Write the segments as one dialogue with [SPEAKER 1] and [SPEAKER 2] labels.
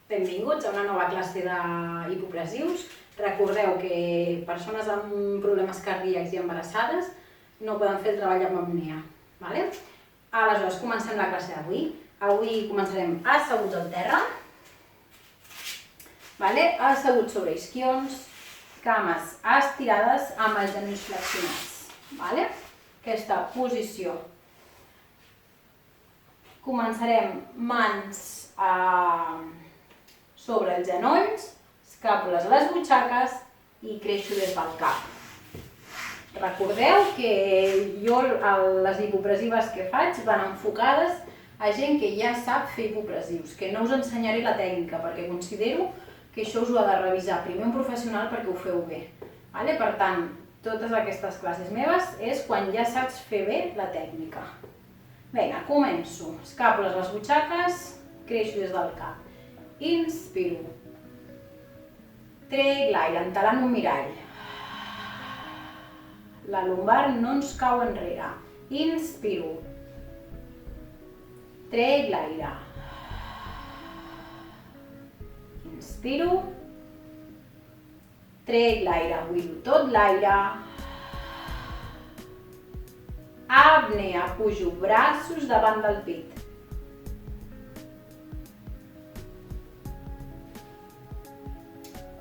[SPEAKER 1] Benvinguts a una nova classe d'hipopressius. Recordeu que persones amb problemes cardíacs i embarassades no poden fer el treball amb apnea. Aleshores, comencem la classe d'avui. Avui començarem asseguts al terra, asseguts sobre isquions, cames estirades amb els genolls flexionats. Aquesta posició. Començarem mans sobre els genolls, escàpules a les butxaques i creixo des del cap. Recordeu que jo les hipopressives que faig van enfocades a gent que ja sap fer hipopressius, que no us ensenyaré la tècnica perquè considero que això us ho ha de revisar primer un professional perquè ho feu bé. Per tant, totes aquestes classes meves és quan ja saps fer bé la tècnica. Vinga, començo. Escàpules a les butxaques, creixo des del cap. Inspiro. Trec l'aire, entelant un mirall. La lumbar no ens cau enrere. Inspiro. Trec l'aire. Inspiro. Trec l'aire, buido tot l'aire. Apnea, pujo braços davant del pit.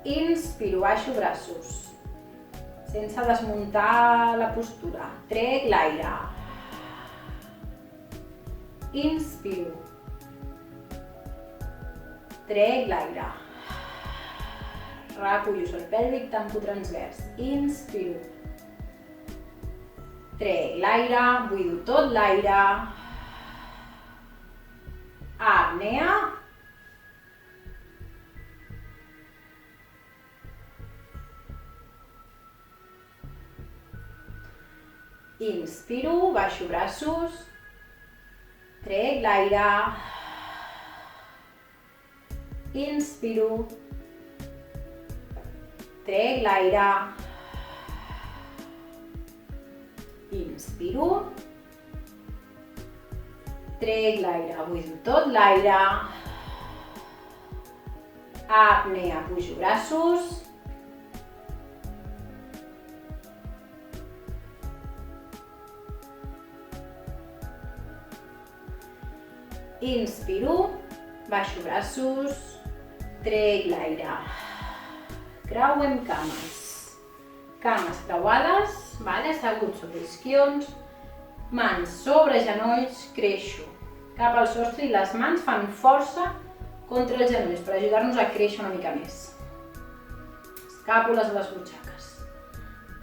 [SPEAKER 1] Inspiro, baixo braços, sense desmuntar la postura. Trec l'aire. Inspiro. Trec l'aire. Recullo el pèlvic, tanco transvers. Inspiro. Trec l'aire, buido tot l'aire. Apnea. Inspiro, baixo braços, trec l'aire, inspiro, trec l'aire, inspiro, trec l'aire, buido tot l'aire, apnea, pujo braços, inspiro, baixo braços, trec l'aire. Creuem cames. Cames creuades, asseguts sobre isquions, mans sobre genolls, creixo. Cap al sostre i les mans fan força contra els genolls per ajudar-nos a créixer una mica més. Escàpules a les butxaques.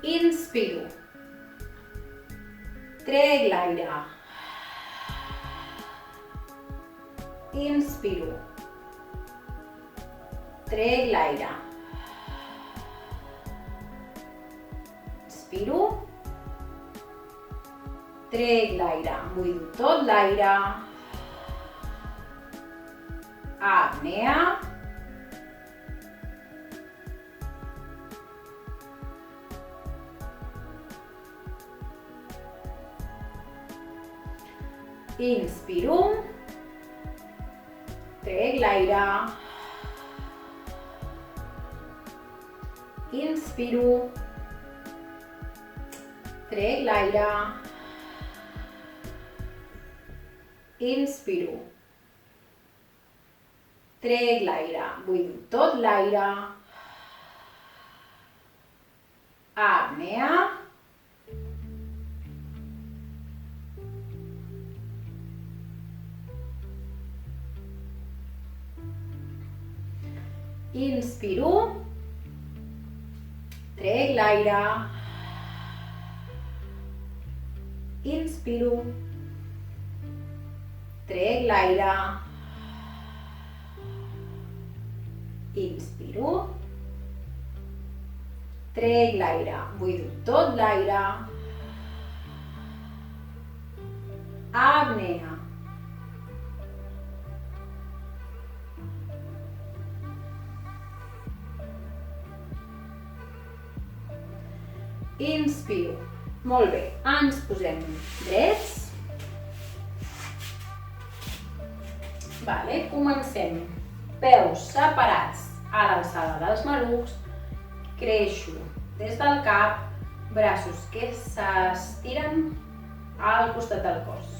[SPEAKER 1] Inspiro. Trec l'aire. Inspiro. Trec l'aire. Inspiro. Trec l'aire. Buido tot l'aire. Apnea. Inspiro. Trec l'aire. Inspiro. Trec l'aire. Inspiro. Trec l'aire. Buido tot l'aire. Apnea. Inspiro, trec l'aire, inspiro, trec l'aire, inspiro, trec l'aire, buido tot l'aire, apnea. Inspiro. Molt bé, ens posem drets. Comencem. peus separats a l'alçada dels malucs, creixo des del cap, braços que s'estiren al costat del cos.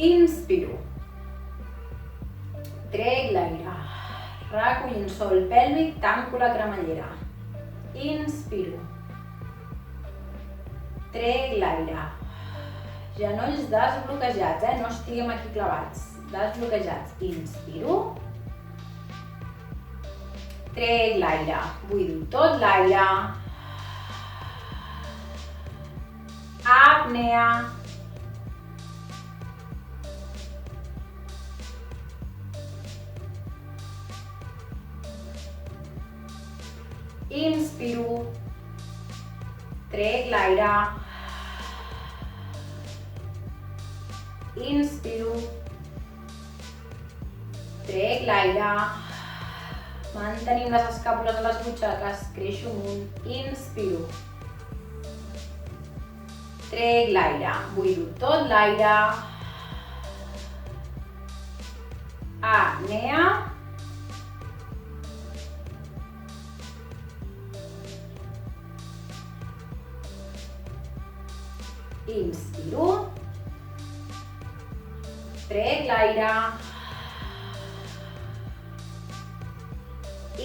[SPEAKER 1] Inspiro. Trec l'aire. Recollint sòl pèlvic, tanco la cremallera. Inspiro. Trec l'aire. Genolls desbloquejats, no estiguem aquí clavats. Desbloquejats. Inspiro. Trec l'aire. Buido tot l'aire. Apnea. Inspiro. Trec l'aire. Inspiro. Trec l'aire. Mantenim les escàpules a les butxaques. Creixo amunt. Inspiro. Trec l'aire. Buido tot l'aire. Apnea. Inspiro. Trec l'aire.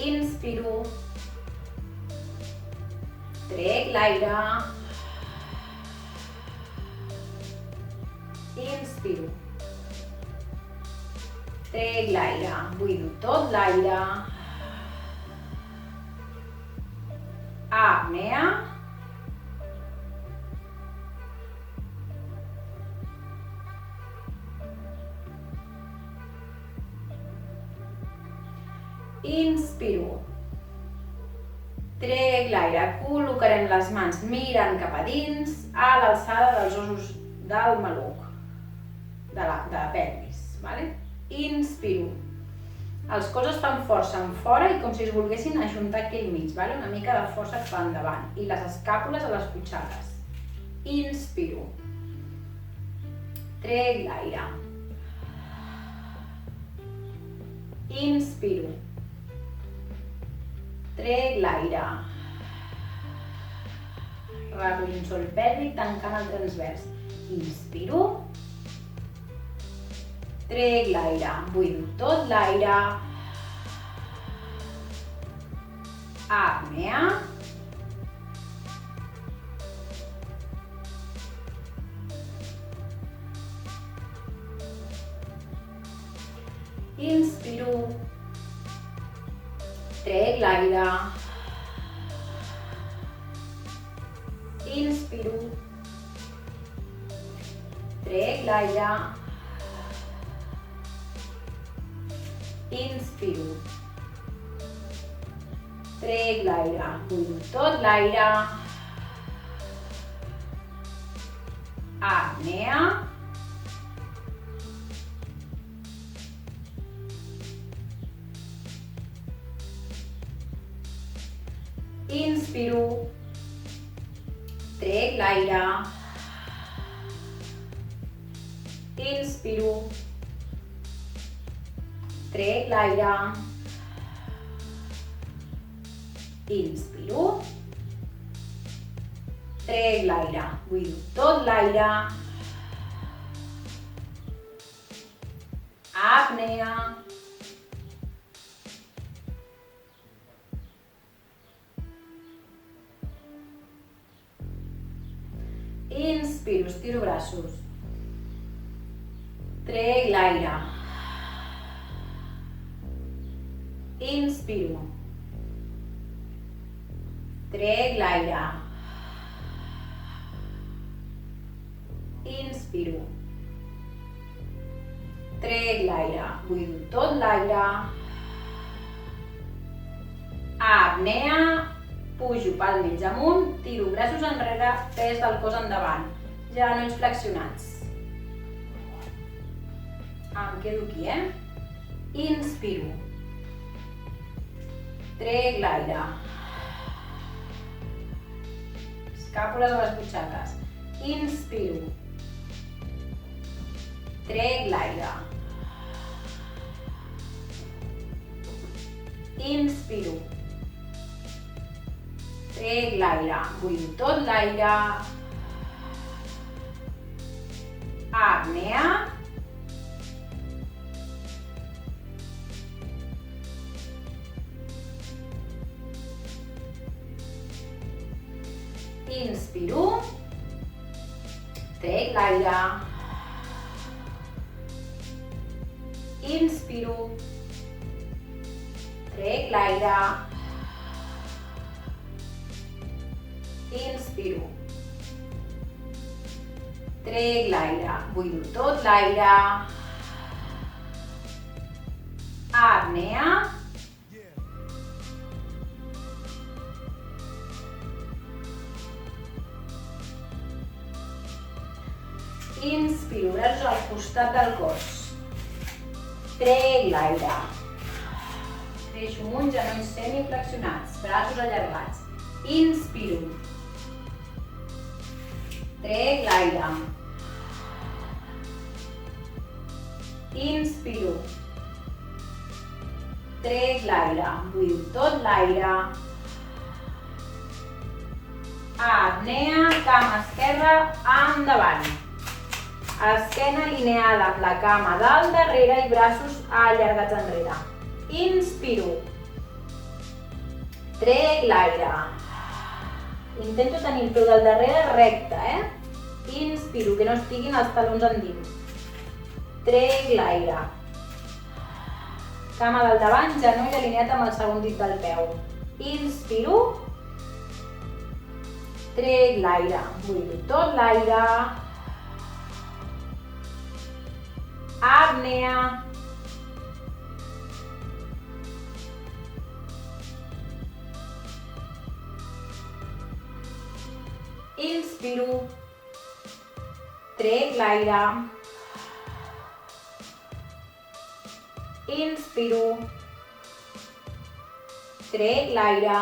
[SPEAKER 1] Inspiro. Trec l'aire. Inspiro. Trec l'aire. Buido tot l'aire. Apnea. Inspiro. Trec l'aire. Col·locarem les mans mirant cap a dins, a l'alçada dels ossos del maluc, de la pelvis. Vale? Inspiro. Els colzes fan força en fora i com si es volguessin ajuntar aquí al mig. Vale? Una mica de força cap endavant. I les escàpules a les butxaques. Inspiro. Trec l'aire. Inspiro. Trec l'aire. Recollint sòl pèlvic, tancant el transvers. Inspiro. Trec l'aire. Buido tot l'aire. Apnea. Inspiro. Trec l'aire. Inspiro. Trec l'aire. Inspiro. Trec l'aire. Buido tot l'aire. Apnea. Inspiro. Trec l'aire. Inspiro. Trec l'aire. Inspiro. Trec l'aire. Buido tot l'aire. Apnea. Inspiro, estiro braços. Trec l'aire. Inspiro. Trec l'aire. Inspiro. Trec l'aire. Buido tot l'aire. Apnea. Pujo pel mig amunt, tiro braços enrere, pes del cos endavant, genolls flexionats. Em quedo aquí, Inspiro. Trec l'aire. Escàpules a les butxaques. Inspiro. Trec l'aire. Inspiro. Trec l'aire, buido tot l'aire. Apnea. Inspiro. Trec l'aire. Inspiro. Trec l'aire. Inspiro. Trec l'aire. Buido tot l'aire. Apnea. Inspiro, braços al costat del cos. Trec l'aire. Creixo amb uns genolls semiflexionats, braços allargats. Inspiro. Trec l'aire. Inspiro. Trec l'aire. Buido tot l'aire. Apnea, cama esquerra endavant. Esquena alineada amb la cama del darrere i braços allargats enrere. Inspiro. Trec l'aire. Intento tenir el peu del darrere recte, Inspiro, que no estiguin els talons endins. Trec l'aire. Cama del davant, genoll alineat amb el segon dit del peu. Inspiro. Trec l'aire. Buido tot l'aire. Apnea. Inspiro. Trec l'aire. Inspiro. Trec l'aire.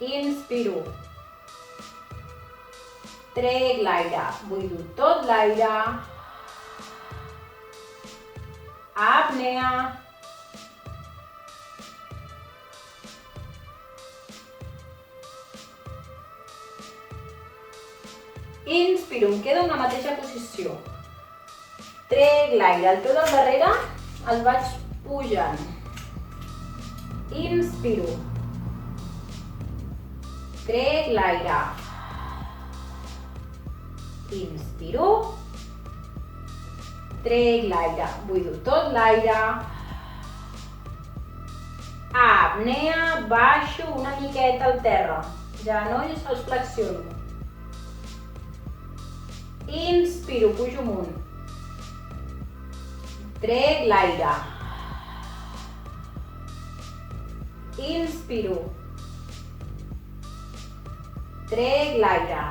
[SPEAKER 1] Inspiro. Trec l'aire. Buido tot l'aire. Apnea. Inspiro, em queda una mateixa posició. Trec l'aire, el peu del darrere el vaig pujant. Inspiro. Trec l'aire. Inspiro. Trec l'aire. Buido tot l'aire. Apnea, baixo una miqueta al terra. Genolls els flexiono. Inspiro, pujo amunt. Trec l'aire. Inspiro. Trec l'aire.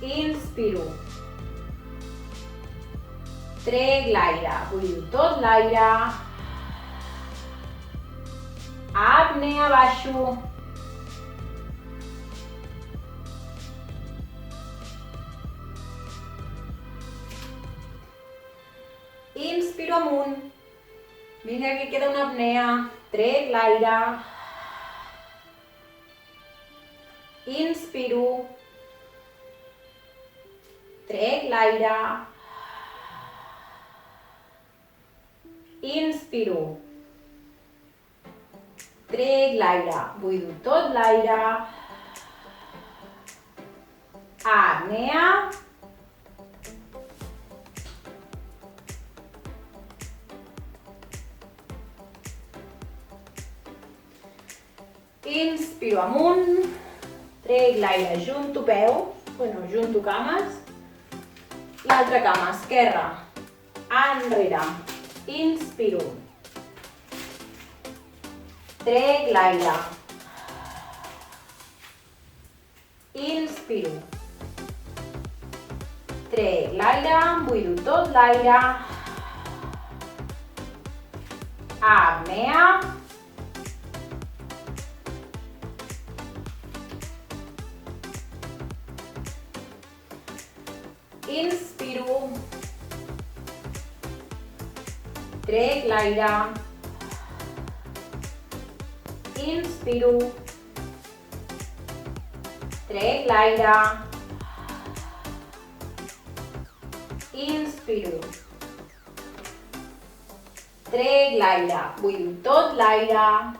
[SPEAKER 1] Inspiro. Trec l'aire. Buido tot l'aire. Apnea, baixo. Inspiro amunt. Vinga, que queda una apnea. Trec l'aire. Inspiro. Trec l'aire. Inspiro. Trec l'aire. Buido tot l'aire. Apnea. Inspiro amunt. Trec l'aire, junto peus, junto cames. L'altra cama, esquerra, enrere. Inspiro. Trec l'aire. Inspiro. Trec l'aire, buido tot l'aire. Apnea. Inspiro. Trec l'aire. Inspiro. Trec l'aire. Inspiro. Trec l'aire. Buido tot l'aire.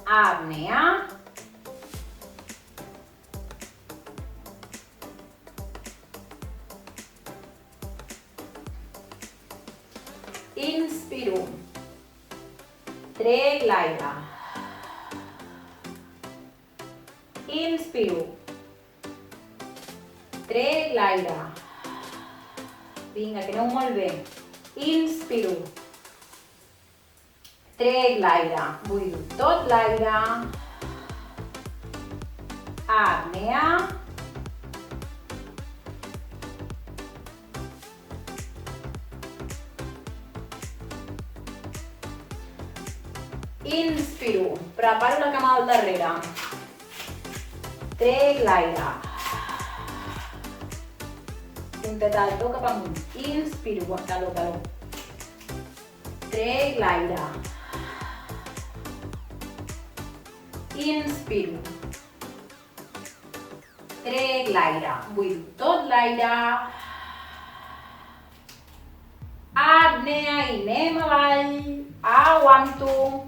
[SPEAKER 1] Apnea. Inspiro. Trec l'aire. Inspiro. Trec l'aire. Vinga, que aneu molt bé. Inspiro. Trec l'aire. Buido tot l'aire. Apnea. Inspiro. Preparo la cama al darrere. Trec l'aire. Puntet al peu cap amunt. Inspiro. Calor, calor. Trec l'aire. Inspiro. Trec l'aire. Buido tot l'aire. Apnea i anem avall. Aguanto.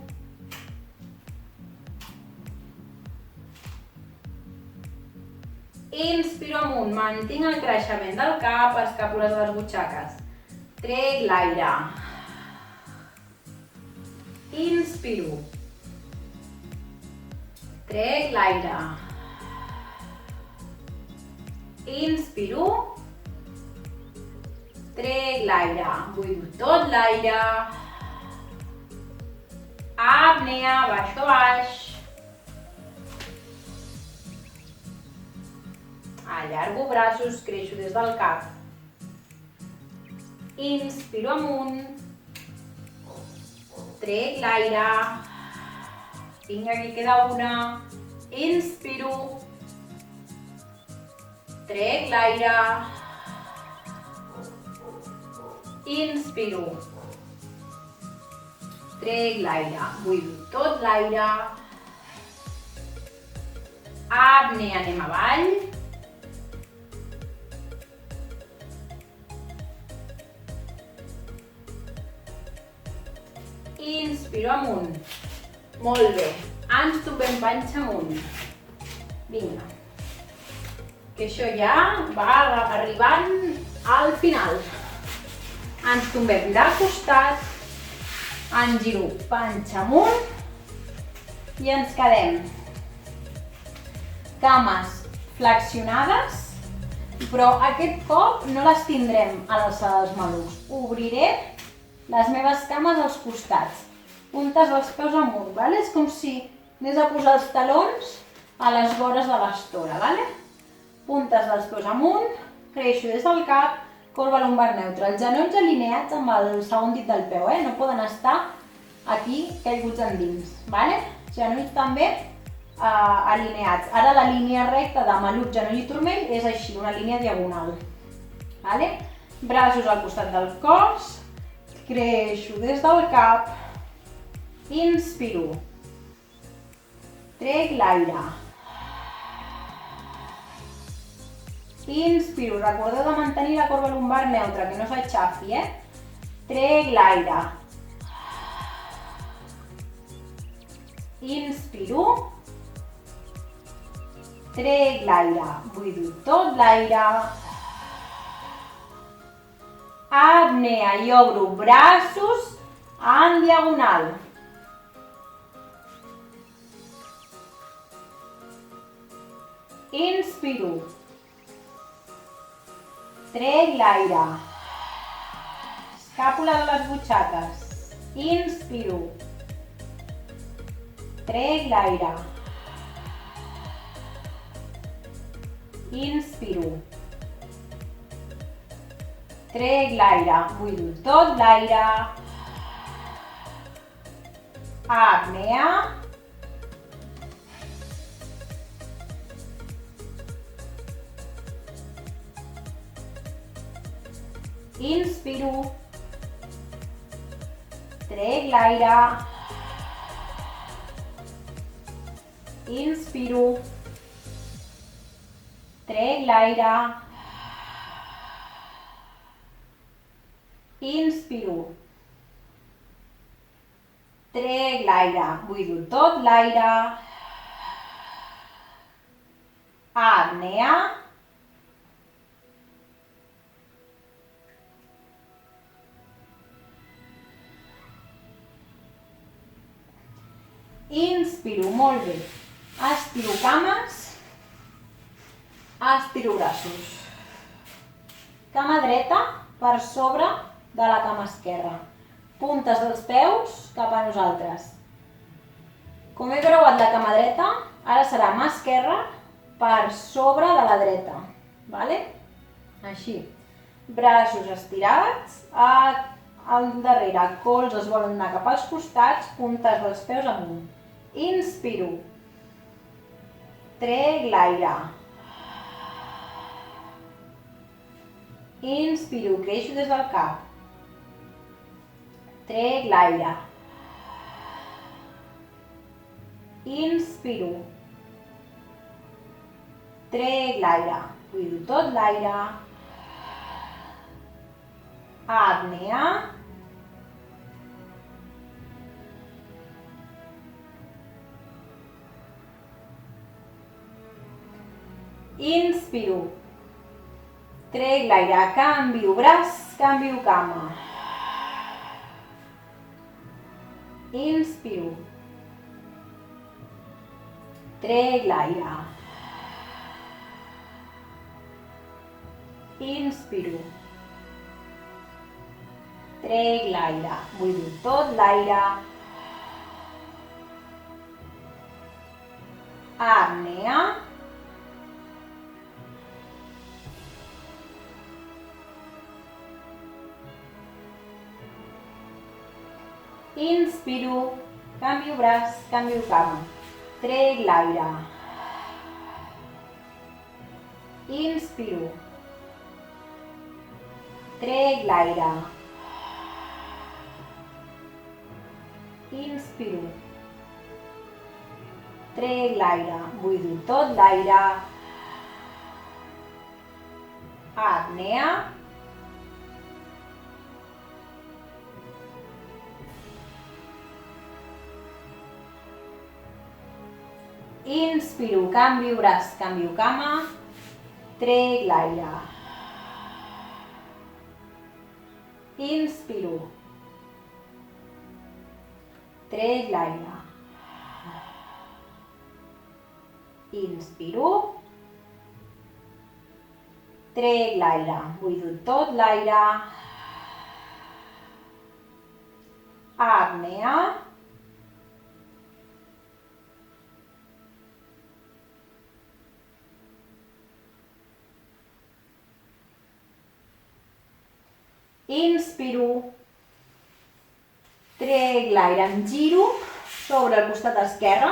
[SPEAKER 1] Inspiro amunt, mantinc el creixement del cap, escàpules de les butxaques. Trec l'aire. Inspiro. Trec l'aire. Inspiro. Trec l'aire. Buido tot l'aire. Apnea, baixo a baix. Allargo braços, creixo des del cap. Inspiro amunt. Trec l'aire. Vinga, aquí queda una. Inspiro. Trec l'aire. Inspiro. Trec l'aire. Buido tot l'aire. Apnea, anem avall. Inspiro amunt. Molt bé. Ens tombem panxa amunt. Vinga. Que això ja va arribant al final. Ens tombem de costat. Ens giro panxa amunt. I ens quedem. Cames flexionades. Però aquest cop no les tindrem alçades malucs. Obriré les meves cames als costats, puntes dels peus amunt, ¿vale? És com si anés a posar els talons a les vores de l'estora, ¿vale? Puntes dels peus amunt, creixo des del cap, corba lumbar neutra, els genolls alineats amb el segon dit del peu, no poden estar aquí caiguts endins, ¿vale? Genolls també alineats. Ara la línia recta de maluc, genoll i turmell és així, una línia diagonal, ¿vale? Braços al costat del cos. Creixo des del cap. Inspiro. Trec l'aire. Inspiro. Recordeu de mantenir la corba lumbar neutra, que no s'aixafi, Trec l'aire. Inspiro. Trec l'aire. Buido tot l'aire. Apnea i obro braços en diagonal. Inspiro. Trec l'aire. Escàpula de les butxaques. Inspiro. Trec l'aire. Inspiro. Trec l'aire, buido tot l'aire. Apnea. Inspiro. Trec l'aire. Inspiro. Trec l'aire. Inspiro. Trec l'aire. Buido tot l'aire. Apnea. Inspiro, molt bé. Estiro cames. Estiro braços. Cama dreta per sobre de la cama esquerra. Puntes dels peus cap a nosaltres. Com he creuat la cama dreta, ara serà mà esquerra per sobre de la dreta. Vale? Així. Braços estirats. Al darrere, colzes volen anar cap als costats, puntes dels peus amunt. Inspiro. Trec l'aire. Inspiro, creixo des del cap. Trec l'aire. Inspiro. Trec l'aire. Buido tot l'aire. Apnea. Inspiro. Trec l'aire, canvio braç, canvio cama. Inspiro. Trec l'aire. Inspiro. Trec l'aire. Buido tot l'aire. Apnea. Inspiro, canvio braç, canvio cama. Trec l'aire. Inspiro. Trec l'aire. Inspiro. Trec l'aire. Buido tot l'aire. Apnea. Inspiro, canvio braç, canvio cama, trec l'aire. Inspiro. Trec l'aire. Inspiro. Trec l'aire. Buido tot l'aire. Apnea. Inspiro, trec l'aire, em giro sobre el costat esquerre.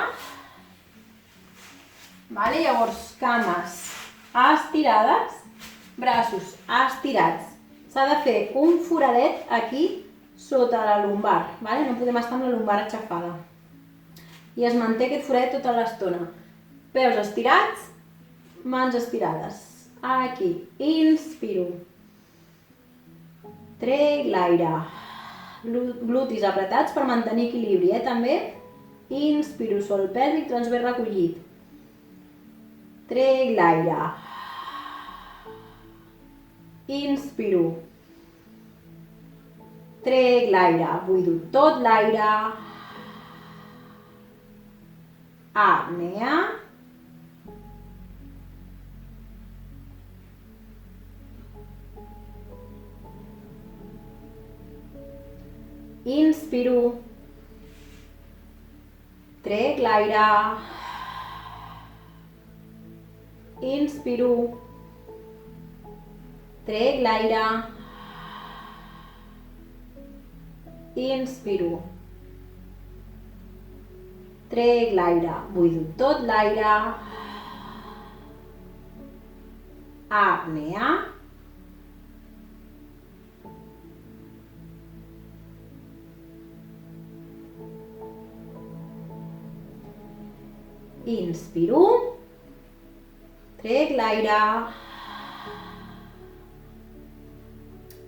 [SPEAKER 1] Vale? Llavors, cames estirades, braços estirats. S'ha de fer un foradet aquí sota la lumbar. Vale? No podem estar amb la lumbar aixafada. I es manté aquest foradet tota l'estona. Peus estirats, mans estirades. Aquí, inspiro. Trec l'aire. Glutis apretats per mantenir equilibri, també. Inspiro, sòl pèlvic transvers recollit. Trec l'aire. Inspiro. Trec l'aire. Buido tot l'aire. Apnea. Inspiro. Trec l'aire. Inspiro. Trec l'aire. Inspiro. Trec l'aire. Buido tot l'aire. Apnea. Inspiro. Trec l'aire.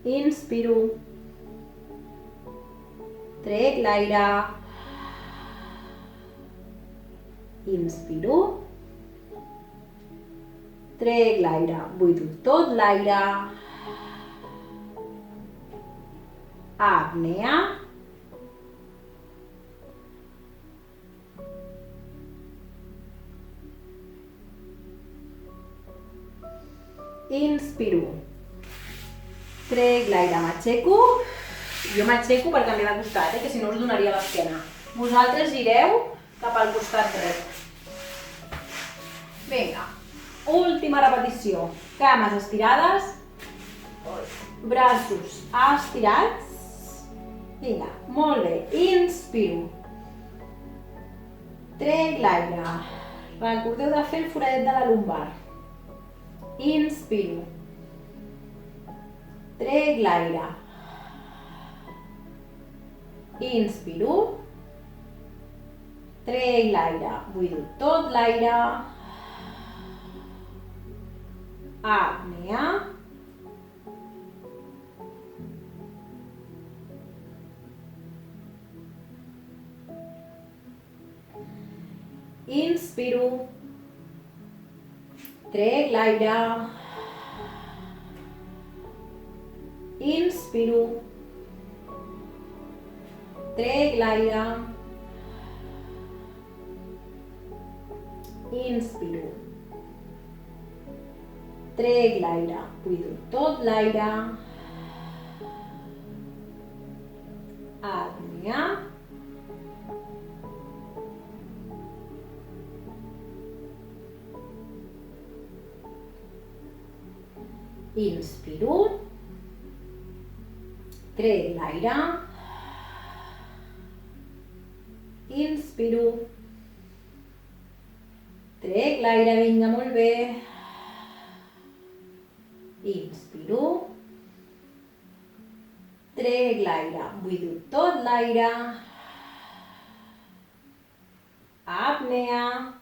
[SPEAKER 1] Inspiro. Trec l'aire. Inspiro. Trec l'aire. Buido tot l'aire. Apnea. Inspiro. Trec l'aire, m'aixeco. Jo m'aixeco per canviar de costat, que si no us donaria l'esquena. Vosaltres gireu cap al costat dret. Vinga, última repetició. Cames estirades, braços estirats. Vinga, molt bé. Inspiro. Trec l'aire. Recordeu de fer el foradet de la lumbar. Inspiro. Trec l'aire. Inspiro. Trec l'aire. Buido tot l'aire. Apnea. Inspiro. Trec l'aire. Inspiro. Trec l'aire. Inspiro. Trec l'aire. Buido tot l'aire. Apnea. Inspiro. Trec l'aire. Inspiro. Trec l'aire, vinga, molt bé. Inspiro. Trec l'aire, buido tot l'aire. Apnea.